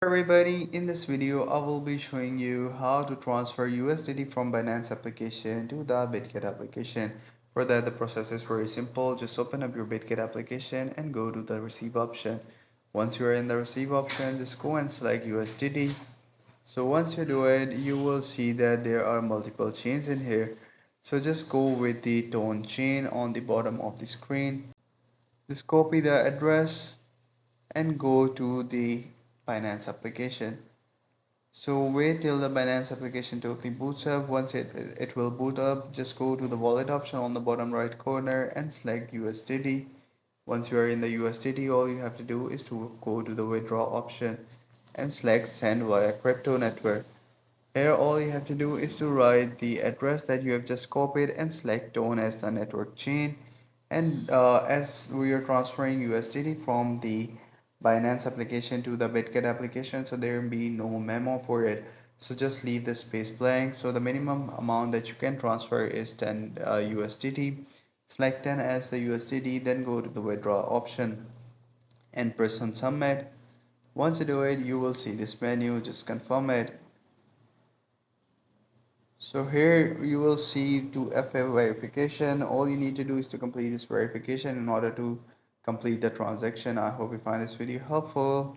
Everybody, in this video I will be showing you how to transfer USDT from Binance application to the Bitget application. For that, the process is very simple. Just open up your Bitget application and go to the receive option. Once you are in the receive option, just go and select USDT. So once you do it, you will see that there are multiple chains in here. So just go with the tone chain on the bottom of the screen. Just copy the address and go to the Binance application. So wait till the Binance application totally boots up. Once it will boot up, just go to the wallet option on the bottom right corner and select USDT. Once you are in the USDT, all you have to do is to go to the withdraw option and select send via crypto network. Here all you have to do is to write the address that you have just copied and select tone as the network chain. And as we are transferring USDT from the Binance application to the Bitget application, so there will be no memo for it. So just leave the space blank. So the minimum amount that you can transfer is 10 USDT. Select 10 as the USDT, then go to the withdraw option and press on submit. Once you do it, you will see this menu. Just confirm it. So here you will see to FA verification. All you need to do is to complete this verification in order to complete the transaction. I hope you find this video helpful.